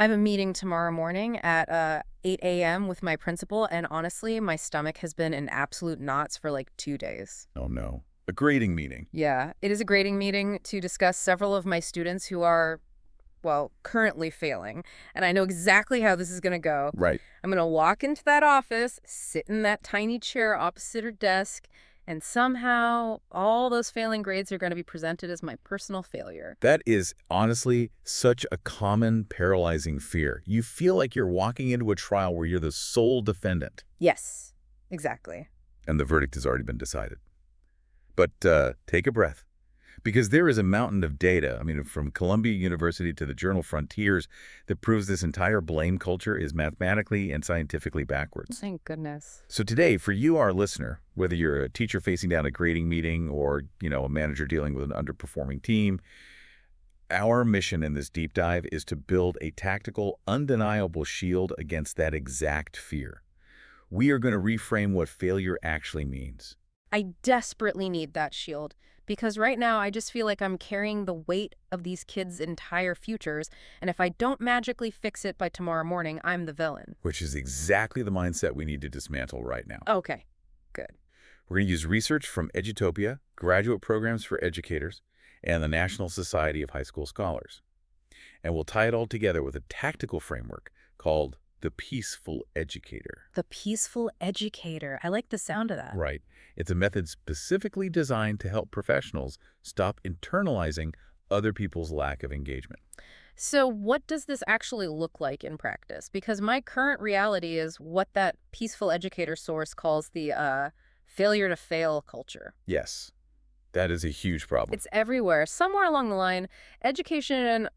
I have a meeting tomorrow morning at 8 a.m. with my principal, and honestly, my stomach has been in absolute knots for like 2 days. Oh no. A grading meeting. Yeah, it is a grading meeting to discuss several of my students who are, well, currently failing. And I know exactly how this is going to go. Right. I'm going to walk into that office, sit in that tiny chair opposite her desk, and somehow all those failing grades are going to be presented as my personal failure. That is honestly such a common paralyzing fear. You feel like you're walking into a trial where you're the sole defendant, Yes, exactly. and the verdict has already been decided. But take a breath, because there is a mountain of data, from Columbia University to the journal Frontiers, that proves this entire blame culture is mathematically and scientifically backwards. Thank goodness. So today, for you, our listener, whether you're a teacher facing down a grading meeting or, a manager dealing with an underperforming team, our mission in this deep dive is to build a tactical, undeniable shield against that exact fear. We are going to reframe what failure actually means. I desperately need that shield because right now I just feel like I'm carrying the weight of these kids' entire futures, and if I don't magically fix it by tomorrow morning, I'm the villain. Which is exactly the mindset we need to dismantle right now. Okay, good. We're going to use research from Edutopia, graduate programs for educators, and the National Society of High School Scholars. And we'll tie it all together with a tactical framework called the Peaceful Educator. The Peaceful Educator. I like the sound of that. Right. It's a method specifically designed to help professionals stop internalizing other people's lack of engagement. So what does this actually look like in practice? Because my current reality is what that Peaceful Educator source calls the failure to fail culture. Yes, that is a huge problem. It's everywhere. Somewhere along the line, education and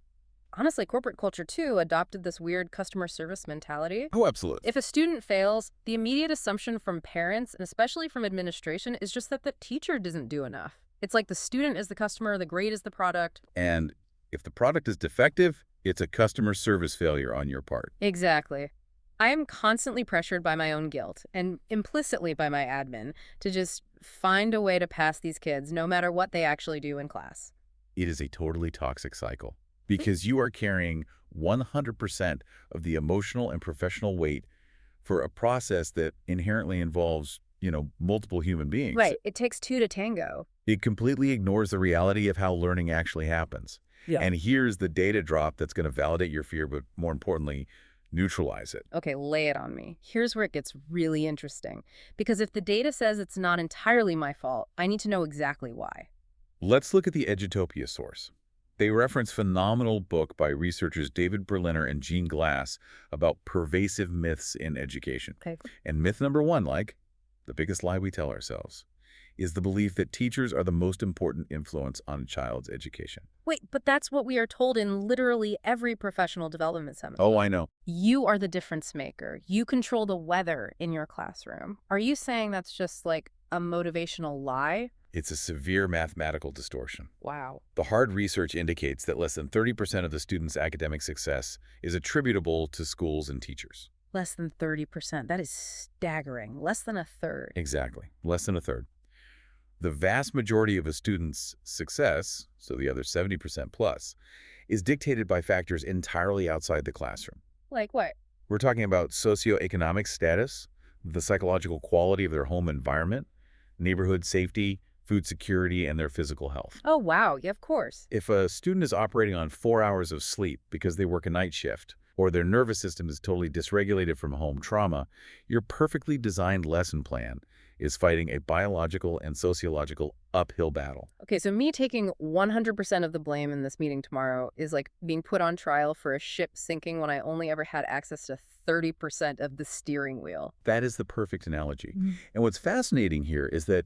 honestly, corporate culture too adopted this weird customer service mentality. Oh, absolutely. If a student fails, the immediate assumption from parents, and especially from administration, is just that the teacher doesn't do enough. It's like the student is the customer, the grade is the product. And if the product is defective, it's a customer service failure on your part. Exactly. I am constantly pressured by my own guilt, and implicitly by my admin, to just find a way to pass these kids, no matter what they actually do in class. It is a totally toxic cycle because you are carrying 100% of the emotional and professional weight for a process that inherently involves, multiple human beings. Right. It takes two to tango. It completely ignores the reality of how learning actually happens. Yeah. And here's the data drop that's going to validate your fear, but more importantly, neutralize it. Okay, lay it on me. Here's where it gets really interesting. Because if the data says it's not entirely my fault, I need to know exactly why. Let's look at the Edutopia source. They reference a phenomenal book by researchers David Berliner and Jean Glass about pervasive myths in education. Okay. And myth number one, the biggest lie we tell ourselves, is the belief that teachers are the most important influence on a child's education. Wait, but that's what we are told in literally every professional development seminar. Oh, I know. You are the difference maker. You control the weather in your classroom. Are you saying that's just like a motivational lie? It's a severe mathematical distortion. Wow. The hard research indicates that less than 30% of the students' academic success is attributable to schools and teachers. Less than 30%. That is staggering. Less than a third. Exactly. Less than a third. The vast majority of a student's success, so the other 70% plus, is dictated by factors entirely outside the classroom. Like what? We're talking about socioeconomic status, the psychological quality of their home environment, neighborhood safety, food security, and their physical health. Oh, wow. Yeah, of course. If a student is operating on 4 hours of sleep because they work a night shift, or their nervous system is totally dysregulated from home trauma, your perfectly designed lesson plan is fighting a biological and sociological uphill battle. Okay, so me taking 100% of the blame in this meeting tomorrow is like being put on trial for a ship sinking when I only ever had access to 30% of the steering wheel. That is the perfect analogy. And what's fascinating here is that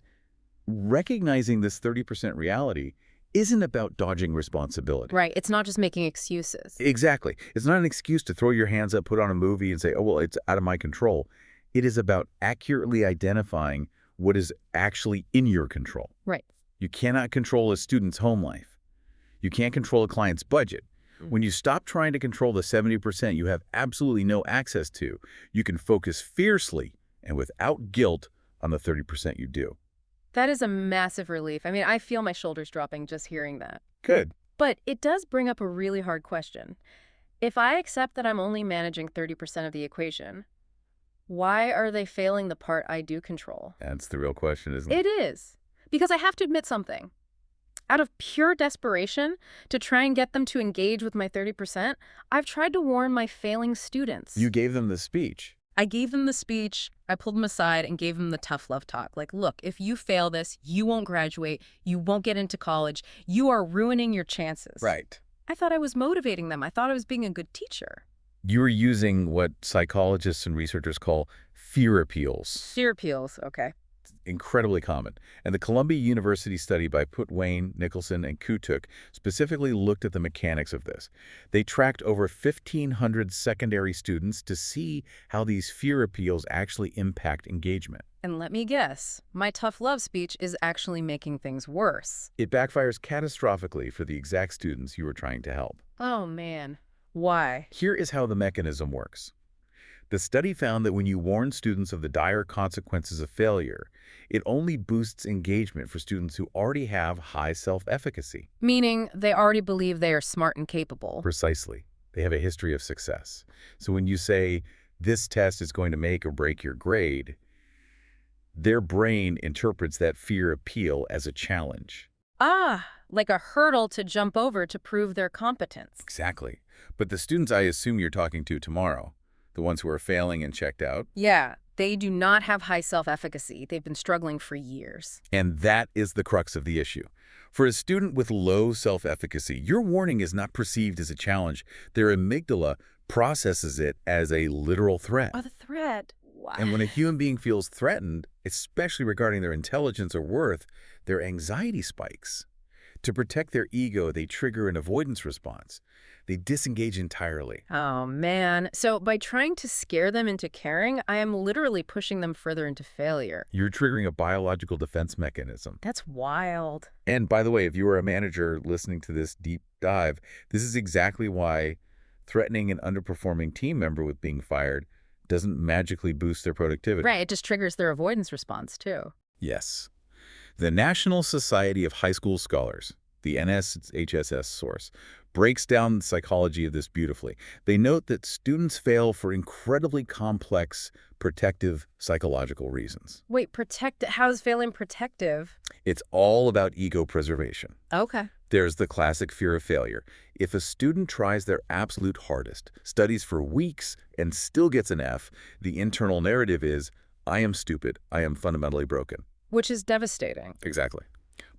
recognizing this 30% reality isn't about dodging responsibility. Right. It's not just making excuses. Exactly. It's not an excuse to throw your hands up, put on a movie, and say, oh, well, it's out of my control. It is about accurately identifying what is actually in your control. Right. You cannot control a student's home life. You can't control a client's budget. When you stop trying to control the 70% you have absolutely no access to, you can focus fiercely and without guilt on the 30% you do. That is a massive relief. I mean, I feel my shoulders dropping just hearing that. Good. But it does bring up a really hard question. If I accept that I'm only managing 30% of the equation, why are they failing the part I do control? That's the real question, isn't it? It is. Because I have to admit something. Out of pure desperation to try and get them to engage with my 30%, I've tried to warn my failing You students. gave them the speech. I gave them the speech, I pulled them aside and gave them the tough love talk. Like, look, if you fail this, you won't graduate, you won't get into college, you are ruining your chances. Right. I thought I was motivating them. I thought I was being a good teacher. You were using what psychologists and researchers call fear appeals. Fear appeals, okay. Incredibly common. And the Columbia University study by Putwain, Nicholson, and Kutuk specifically looked at the mechanics of this. They tracked over 1,500 secondary students to see how these fear appeals actually impact engagement. And let me guess, my tough love speech is actually making things worse. It backfires catastrophically for the exact students you were trying to help. Oh man, why? Here is how the mechanism works. The study found that when you warn students of the dire consequences of failure, it only boosts engagement for students who already have high self-efficacy. Meaning they already believe they are smart and capable. Precisely. They have a history of success. So when you say, this test is going to make or break your grade, their brain interprets that fear appeal as a challenge. Ah, like a hurdle to jump over to prove their competence. Exactly. But the students I assume you're talking to tomorrow, the ones who are failing and checked out, Yeah, they do not have high self-efficacy. They've been struggling for years. and that is the crux of the issue. For a student with low self-efficacy, your warning is not perceived as a challenge. Their amygdala processes it as a literal threat. Oh, the threat. Wow. And when a human being feels threatened, especially regarding their intelligence or worth, their anxiety spikes. To protect their ego, they trigger an avoidance response. They disengage entirely. Oh, man. So by trying to scare them into caring, I am literally pushing them further into failure. You're triggering a biological defense mechanism. That's wild. And by the way, if you are a manager listening to this deep dive, this is exactly why threatening an underperforming team member with being fired doesn't magically boost their productivity. Right, it just triggers their avoidance response, too. Yes. The National Society of High School Scholars, the NSHSS source, breaks down the psychology of this beautifully. They note that students fail for incredibly complex, protective psychological reasons. Wait, how's failing protective? It's all about ego preservation. Okay. There's the classic fear of failure. If a student tries their absolute hardest, studies for weeks, and still gets an F, the internal narrative is, I am stupid, I am fundamentally broken. Which is devastating. Exactly.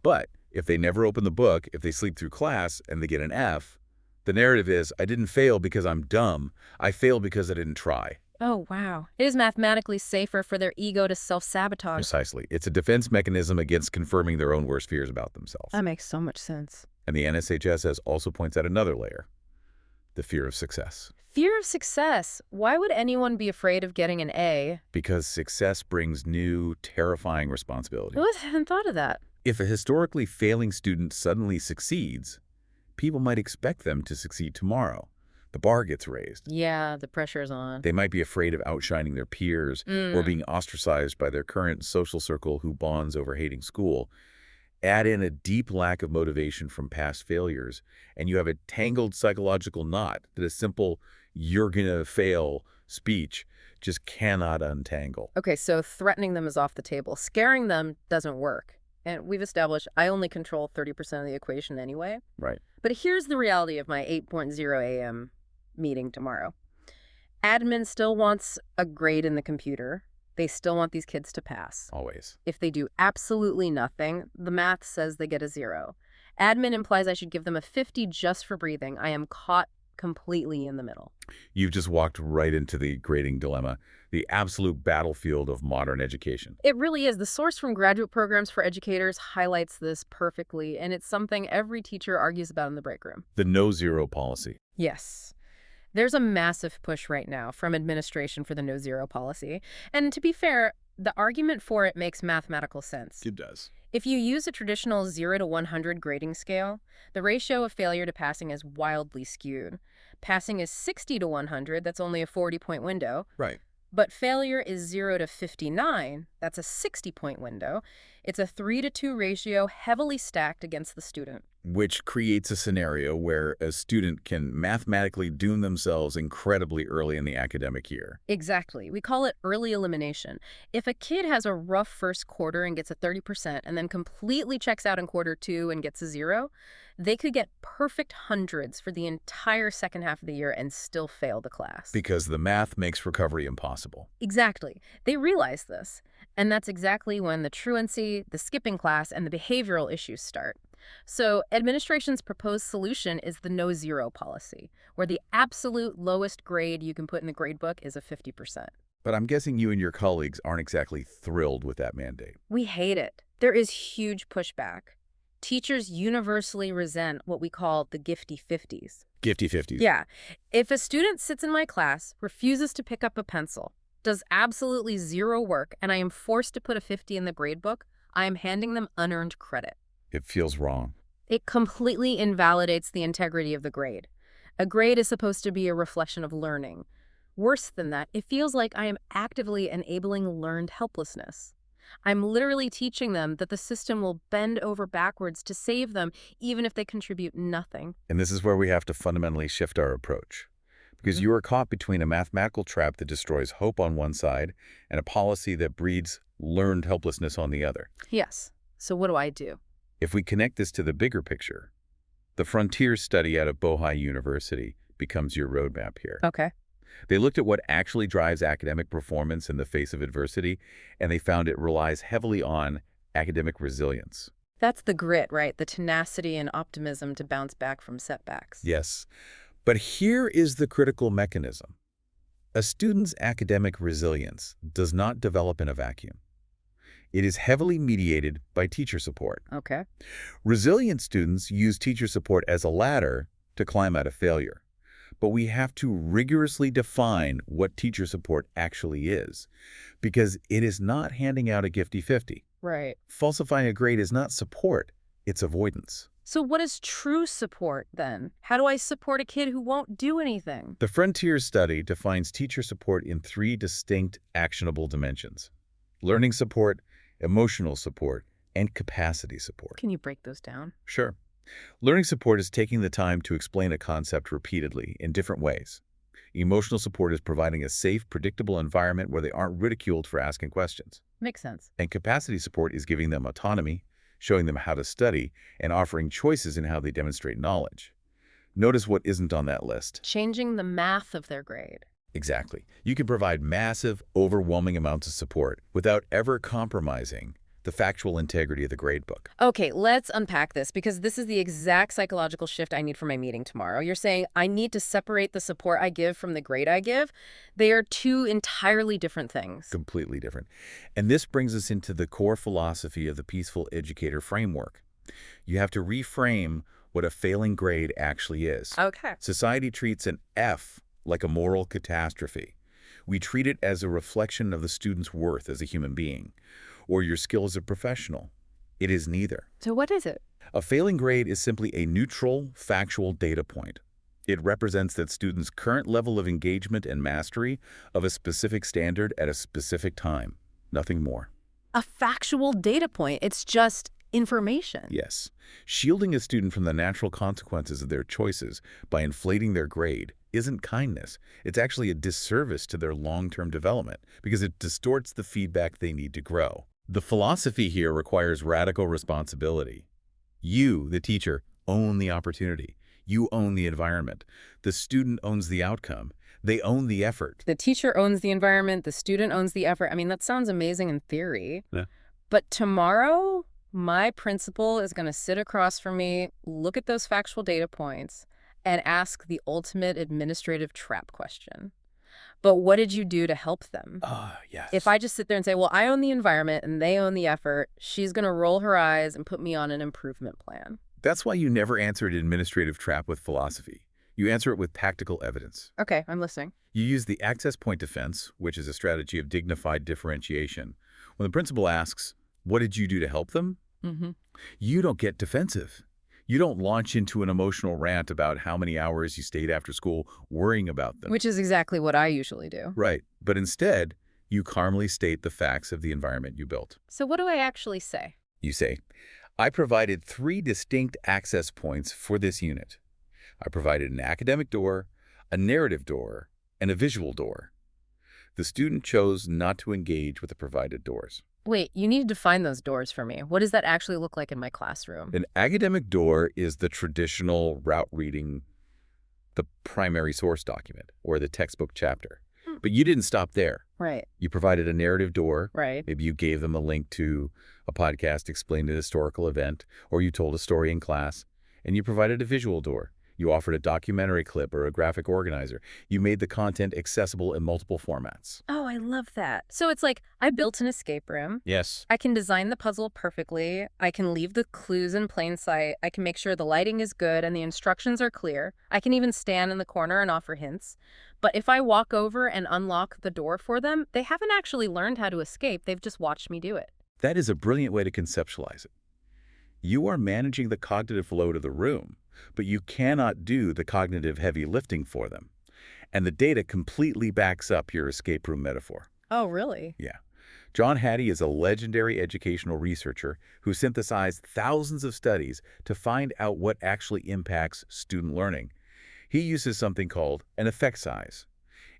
But if they never open the book, if they sleep through class and they get an F, the narrative is, I didn't fail because I'm dumb. I failed because I didn't try. Oh, wow. It is mathematically safer for their ego to self-sabotage. Precisely. It's a defense mechanism against confirming their own worst fears about themselves. That makes so much sense. And the NSHSS also points out another layer, the fear of success. Fear of success. Why would anyone be afraid of getting an A? Because success brings new, terrifying responsibility. I hadn't thought of that. If a historically failing student suddenly succeeds, people might expect them to succeed tomorrow. The bar gets raised. Yeah, the pressure's on. They might be afraid of outshining their peers or being ostracized by their current social circle who bonds over hating school. Add in a deep lack of motivation from past failures, and you have a tangled psychological knot that a simple, you're gonna fail speech just cannot untangle. Okay, so threatening them is off the table. Scaring them doesn't work. And we've established I only control 30% of the equation anyway. Right. But here's the reality of my 8:00 a.m. meeting tomorrow. Admin still wants a grade in the computer. They still want these kids to pass. Always. If they do absolutely nothing, the math says they get a 0. Admin implies I should give them a 50 just for breathing. I am caught completely in the middle. You've just walked right into the grading dilemma, the absolute battlefield of modern education. It really is. The source from Graduate Programs for Educators highlights this perfectly, and it's something every teacher argues about in the break room. The no-zero policy. Yes. There's a massive push right now from administration for the no-zero policy. And to be fair, the argument for it makes mathematical sense. It does. If you use a traditional 0 to 100 grading scale, the ratio of failure to passing is wildly skewed. Passing is 60 to 100, that's only a 40-point window. Right. But failure is 0 to 59, that's a 60-point window. It's a 3 to 2 ratio heavily stacked against the student. which creates a scenario where a student can mathematically doom themselves incredibly early in the academic year. Exactly. We call it early elimination. If a kid has a rough first quarter and gets a 30% and then completely checks out in quarter two and gets a zero, they could get perfect hundreds for the entire second half of the year and still fail the class. Because the math makes recovery impossible. Exactly. They realize this. And that's exactly when the truancy, the skipping class, and the behavioral issues start. So, administration's proposed solution is the no zero policy, where the absolute lowest grade you can put in the gradebook is a 50%. But I'm guessing you and your colleagues aren't exactly thrilled with that mandate. We hate it. There is huge pushback. Teachers universally resent what we call the gifty 50s. Gifty 50s. Yeah. If a student sits in my class, refuses to pick up a pencil, does absolutely zero work, and I am forced to put a 50 in the gradebook, I am handing them unearned credit. It feels wrong. It completely invalidates the integrity of the grade. A grade is supposed to be a reflection of learning. Worse than that, it feels like I am actively enabling learned helplessness. I'm literally teaching them that the system will bend over backwards to save them, even if they contribute nothing. And this is where we have to fundamentally shift our approach. Because you are caught between a mathematical trap that destroys hope on one side and a policy that breeds learned helplessness on the other. Yes. So what do I do? If we connect this to the bigger picture, the Frontiers study out of Bohai University becomes your roadmap here. Okay. They looked at what actually drives academic performance in the face of adversity, and they found it relies heavily on academic resilience. That's the grit, right? The tenacity and optimism to bounce back from setbacks. Yes, but here is the critical mechanism. A student's academic resilience does not develop in a vacuum. It is heavily mediated by teacher support. Okay. Resilient students use teacher support as a ladder to climb out of failure. But we have to rigorously define what teacher support actually is, because it is not handing out a gifty 50. Right. Falsifying a grade is not support, it's avoidance. So what is true support, then? How do I support a kid who won't do anything? The Frontiers study defines teacher support in 3 distinct actionable dimensions: learning support, emotional support, and capacity support. Can you break those down? Sure. Learning support is taking the time to explain a concept repeatedly in different ways. Emotional support is providing a safe, predictable environment where they aren't ridiculed for asking questions. Makes sense. And capacity support is giving them autonomy, showing them how to study, and offering choices in how they demonstrate knowledge. Notice what isn't on that list. Changing the math of their grade. Exactly. You can provide massive, overwhelming amounts of support without ever compromising the factual integrity of the gradebook. Okay, let's unpack this, because this is the exact psychological shift I need for my meeting tomorrow. You're saying I need to separate the support I give from the grade I give. They are two entirely different things. Completely different. And this brings us into the core philosophy of the Peaceful Educator framework. You have to reframe what a failing grade actually is. Okay. Society treats an F like a moral catastrophe. We treat it as a reflection of the student's worth as a human being, or your skill as a professional. It is neither. So what is it? A failing grade is simply a neutral, factual data point. It represents that student's current level of engagement and mastery of a specific standard at a specific time. Nothing more. A factual data point. It's just information. Yes. Shielding a student from the natural consequences of their choices by inflating their grade isn't kindness. It's actually a disservice to their long-term development because it distorts the feedback they need to grow. The philosophy here requires radical responsibility. You, the teacher, own the opportunity. You own the environment. The student owns the outcome. They own the effort. The teacher owns the environment. The student owns the effort. I mean, that sounds amazing in theory. Yeah. But tomorrow, my principal is going to sit across from me, look at those factual data points, and ask the ultimate administrative trap question. But what did you do to help them? Yes. If I just sit there and say, well, I own the environment and they own the effort, she's going to roll her eyes and put me on an improvement plan. That's why you never answer an administrative trap with philosophy. You answer it with tactical evidence. Okay, I'm listening. You use the access point defense, which is a strategy of dignified differentiation. When the principal asks, what did you do to help them? You don't get defensive. You don't launch into an emotional rant about how many hours you stayed after school worrying about them. Which is exactly what I usually do. Right. But instead, you calmly state the facts of the environment you built. So what do I actually say? You say, I provided 3 distinct access points for this unit. I provided an academic door, a narrative door, and a visual door. The student chose not to engage with the provided doors. Wait, you need to define those doors for me. What does that actually look like in my classroom? An academic door is the traditional route reading, the primary source document, or the textbook chapter. Hmm. But you didn't stop there. Right, You provided a narrative door. right. Maybe you gave them a link to a podcast explaining a historical event, or you told a story in class, and you provided a visual door. You offered a documentary clip or a graphic organizer. You made the content accessible in multiple formats. Oh, I love that. So it's like I built an escape room. Yes. I can design the puzzle perfectly. I can leave the clues in plain sight. I can make sure the lighting is good and the instructions are clear. I can even stand in the corner and offer hints. But if I walk over and unlock the door for them, they haven't actually learned how to escape. They've just watched me do it. That is a brilliant way to conceptualize it. You are managing the cognitive load of the room, but you cannot do the cognitive heavy lifting for them. And the data completely backs up your escape room metaphor. Oh, really? Yeah. John Hattie is a legendary educational researcher who synthesized thousands of studies to find out what actually impacts student learning. He uses something called an effect size.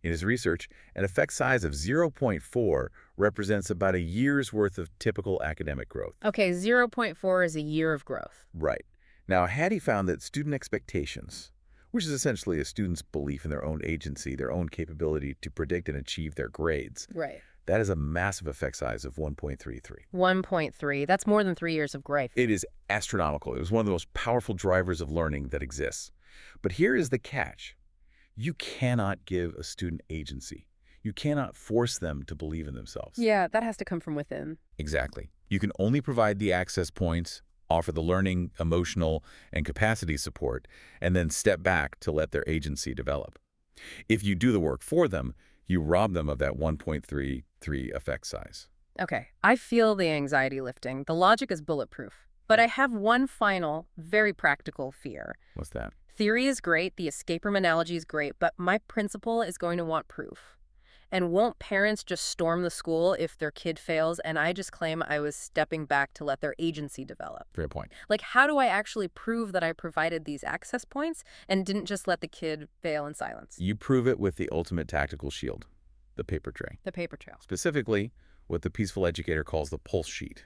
In his research, an effect size of 0.4 represents about a year's worth of typical academic growth. Okay, 0.4 is a year of growth. Right. Now, Hattie found that student expectations, which is essentially a student's belief in their own agency, their own capability to predict and achieve their grades, Right. that is a massive effect size of 1.33. 1.3. That's more than 3 years of growth. It is astronomical. It was one of the most powerful drivers of learning that exists. But here is the catch. You cannot give a student agency. You cannot force them to believe in themselves. Yeah, that has to come from within. Exactly. You can only provide the access points, offer the learning, emotional, and capacity support, and then step back to let their agency develop. If you do the work for them, you rob them of that 1.33 effect size. Okay, I feel the anxiety lifting. The logic is bulletproof. But I have one final, very practical fear. What's that? Theory is great, the escape room analogy is great, but my principal is going to want proof. And won't parents just storm the school if their kid fails and I just claim I was stepping back to let their agency develop? Fair point. Like, how do I actually prove that I provided these access points and didn't just let the kid fail in silence? You prove it with the ultimate tactical shield, the paper tray. The paper trail. Specifically, what the peaceful educator calls the pulse sheet.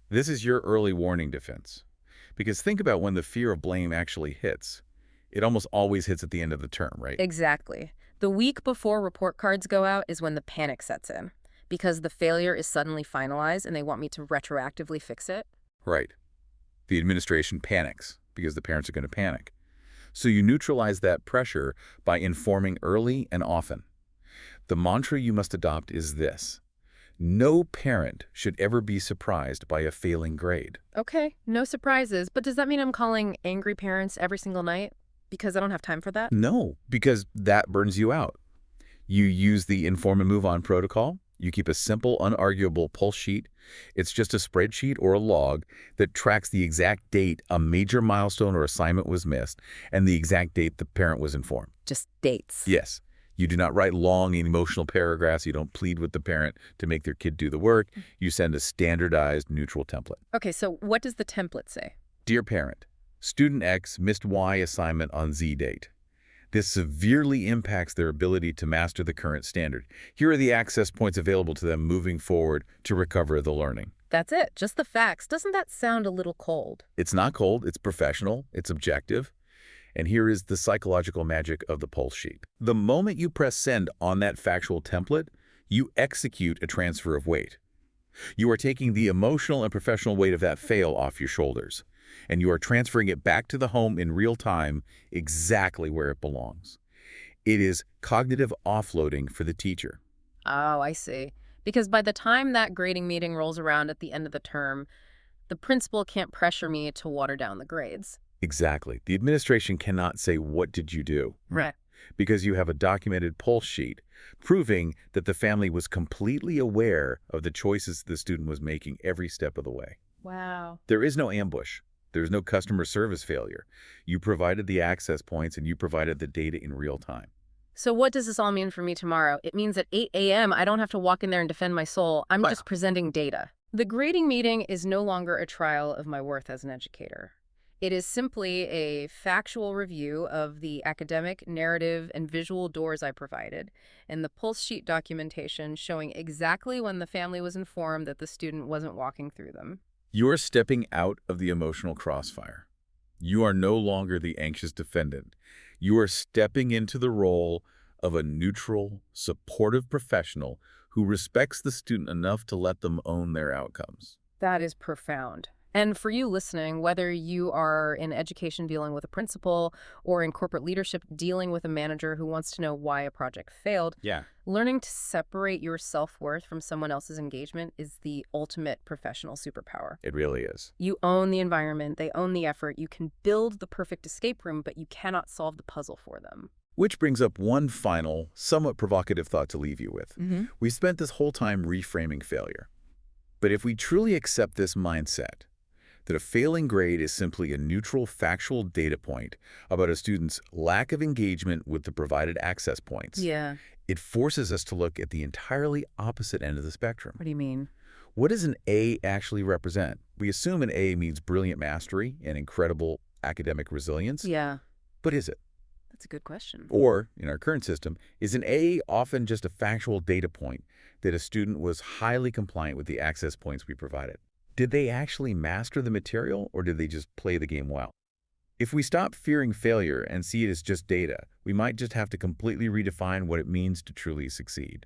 This is your early warning defense. Because think about when the fear of blame actually hits. It almost always hits at the end of the term, right? Exactly. The week before report cards go out is when the panic sets in, because the failure is suddenly finalized and they want me to retroactively fix it. Right. The administration panics because the parents are going to panic. So you neutralize that pressure by informing early and often. The mantra you must adopt is this: no parent should ever be surprised by a failing grade. Okay, no surprises, but does that mean I'm calling angry parents every single night? Because I don't have time for that? No, because that burns you out. You use the inform and move on protocol. You keep a simple, unarguable pulse sheet. It's just a spreadsheet or a log that tracks the exact date a major milestone or assignment was missed and the exact date the parent was informed. Just dates. Yes. You do not write long emotional paragraphs. You don't plead with the parent to make their kid do the work. You send a standardized, neutral template. Okay, so what does the template say? Dear parent, student X missed Y assignment on Z date. This severely impacts their ability to master the current standard. Here are the access points available to them moving forward to recover the learning. That's it, just the facts. Doesn't that sound a little cold? It's not cold, it's professional, it's objective. And here is the psychological magic of the pulse sheet. The moment you press send on that factual template, you execute a transfer of weight. You are taking the emotional and professional weight of that fail off your shoulders, and you are transferring it back to the home in real time, exactly where it belongs. It is cognitive offloading for the teacher. Oh, I see. Because by the time that grading meeting rolls around at the end of the term, the principal can't pressure me to water down the grades. Exactly. The administration cannot say, what did you do? Right. Because you have a documented pulse sheet proving that the family was completely aware of the choices the student was making every step of the way. Wow. There is no ambush. There's no customer service failure. You provided the access points and you provided the data in real time. So what does this all mean for me tomorrow? It means at 8 a.m. I don't have to walk in there and defend my soul. I'm Wow. just presenting data. The grading meeting is no longer a trial of my worth as an educator. It is simply a factual review of the academic, narrative, and visual doors I provided, and the pulse sheet documentation showing exactly when the family was informed that the student wasn't walking through them. You are stepping out of the emotional crossfire. You are no longer the anxious defendant. You are stepping into the role of a neutral, supportive professional who respects the student enough to let them own their outcomes. That is profound. And for you listening, whether you are in education dealing with a principal or in corporate leadership dealing with a manager who wants to know why a project failed, Yeah, learning to separate your self-worth from someone else's engagement is the ultimate professional superpower. it really is. You own the environment, they own the effort. You can build the perfect escape room, but you cannot solve the puzzle for them. Which brings up one final, somewhat provocative thought to leave you with. We spent this whole time reframing failure. But if we truly accept this mindset, that a failing grade is simply a neutral factual data point about a student's lack of engagement with the provided access points, Yeah. it forces us to look at the entirely opposite end of the spectrum. What do you mean? What does an A actually represent? We assume an A means brilliant mastery and incredible academic resilience, Yeah, but is it? that's a good question. Or, in our current system, is an A often just a factual data point that a student was highly compliant with the access points we provided? Did they actually master the material, or did they just play the game well? If we stop fearing failure and see it as just data, we might just have to completely redefine what it means to truly succeed.